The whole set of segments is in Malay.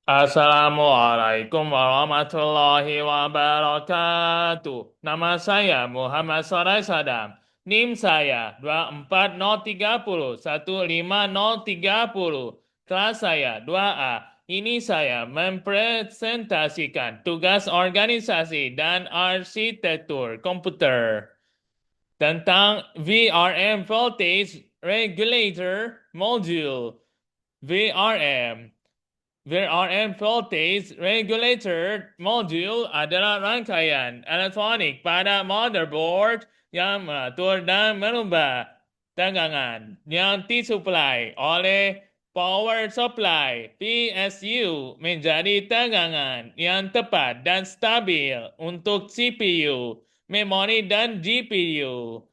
Assalamualaikum warahmatullahi wabarakatuh. Nama saya Muhammad Sarai Sadam. NIM saya 24030 15030. Kelas saya 2A. Ini saya mempresentasikan tugas organisasi dan arsitektur komputer tentang VRM Voltage Regulator Module. VRM Voltage Regulator Module adalah rangkaian elektronik pada motherboard yang mengatur dan merubah tegangan yang disuplai oleh power supply PSU menjadi tegangan yang tepat dan stabil untuk CPU, memori, dan GPU.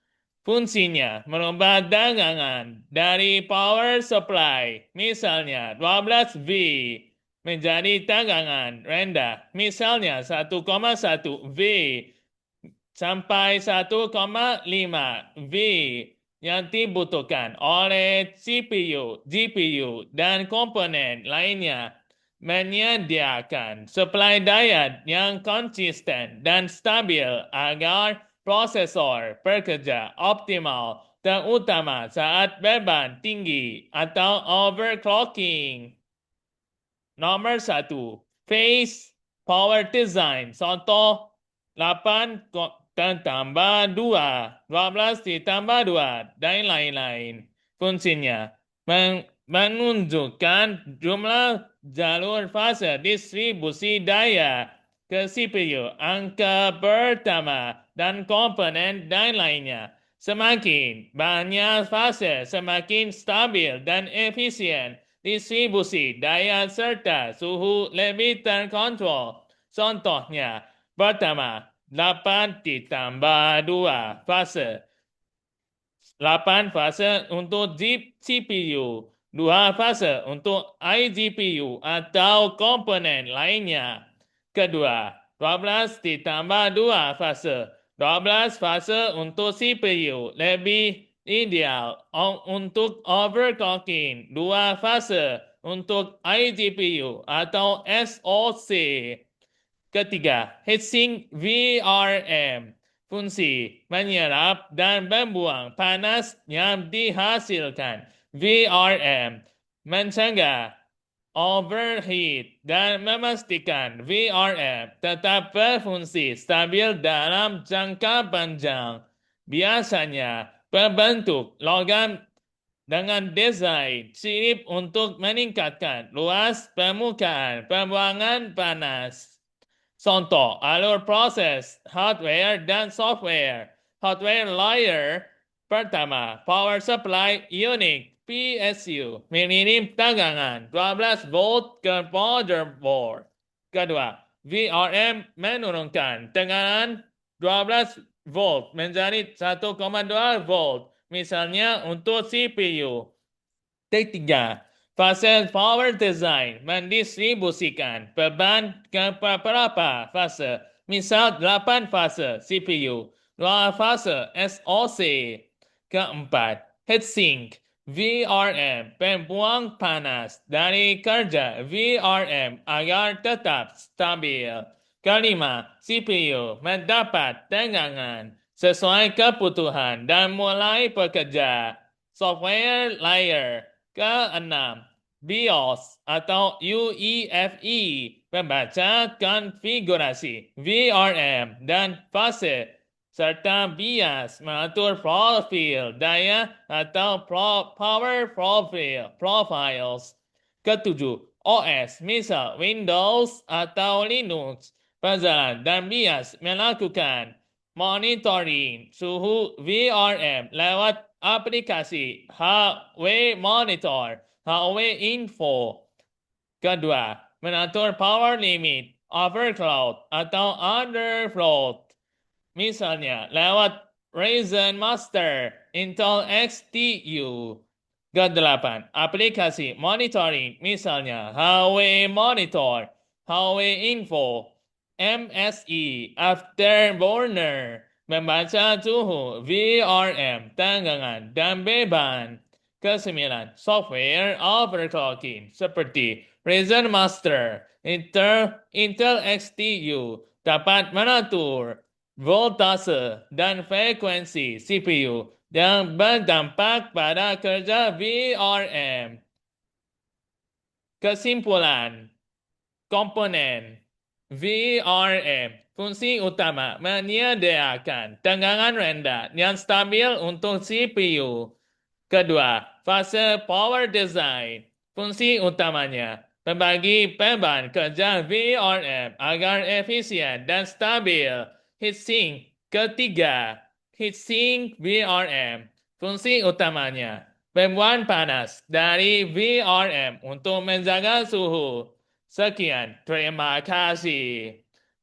Fungsinya merubah tegangan dari power supply, misalnya 12 V, menjadi tegangan rendah, misalnya 1,1 V sampai 1,5 V yang dibutuhkan oleh CPU, GPU, dan komponen lainnya, menyediakan suplai daya yang konsisten dan stabil agar prosesor bekerja optimal, terutama saat beban tinggi atau overclocking. Nomor 1. Phase Power Design. Contoh 8 ditambah 2, 12 ditambah 2, dan lain-lain. Fungsinya menunjukkan jumlah jalur fase distribusi daya ke CPU, angka pertama, dan komponen dan lainnya. Semakin banyak fase, semakin stabil dan efisien distribusi daya serta suhu lebih terkontrol. Contohnya, pertama, 8 ditambah 2 fase. 8 fase untuk CPU, 2 fase untuk iGPU atau komponen lainnya. Kedua, 12 ditambah 2 fase. 12 fase untuk CPU lebih ideal untuk overclocking. 2 fase untuk iGPU atau SoC. Ketiga, heatsink VRM. Fungsi menyerap dan membuang panas yang dihasilkan VRM, mencegah overheat dan memastikan VRM tetap berfungsi stabil dalam jangka panjang. Biasanya berbentuk logam dengan desain sirip untuk meningkatkan luas permukaan pembuangan panas. Contoh, alur proses, hardware, dan software. Hardware layer pertama, power supply unit, PSU, mengirim tegangan 12 volt ke motherboard. Kedua, VRM menurunkan tegangan 12 volt menjadi 1,2 volt, misalnya untuk CPU. Ketiga, fase power design mendistribusikan beban ke beberapa fase, misal 8 fase CPU, 2 fase SoC. Keempat, heatsink VRM pembuang panas dari kerja VRM agar tetap stabil. Kelima, CPU mendapat tegangan sesuai kebutuhan dan mulai bekerja. Software layer. Keenam, BIOS atau UEFI membaca konfigurasi VRM dan fase serta BIOS mengatur profil daya atau power profiles. Ketujuh, OS misal Windows atau Linux berjalan dan BIOS melakukan monitoring suhu VRM lewat aplikasi HW Monitor, HW Info. Kedua, mengatur power limit, overclock, atau underflow. Misalnya, lewat Ryzen Master, Intel XTU. Kedelapan, aplikasi monitoring, misalnya HW Monitor, HW Info, MSI, Afterburner, membaca suhu VRM, tegangan, dan beban. Kesembilan, software overclocking seperti Ryzen Master, Intel XTU dapat mengatur voltase dan frekuensi CPU yang berdampak pada kerja VRM. Kesimpulan, komponen VRM fungsi utama menyediakan tegangan rendah yang stabil untuk CPU. Kedua, fase power design. Fungsi utamanya membagi beban kerja VRM agar efisien dan stabil. Heatsink. Ketiga, heatsink VRM. Fungsi utamanya membuat panas dari VRM untuk menjaga suhu. Sekian, terima kasih.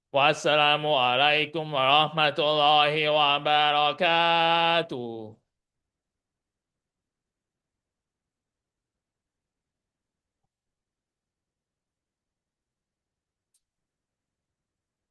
Wassalamualaikum warahmatullahi wabarakatuh.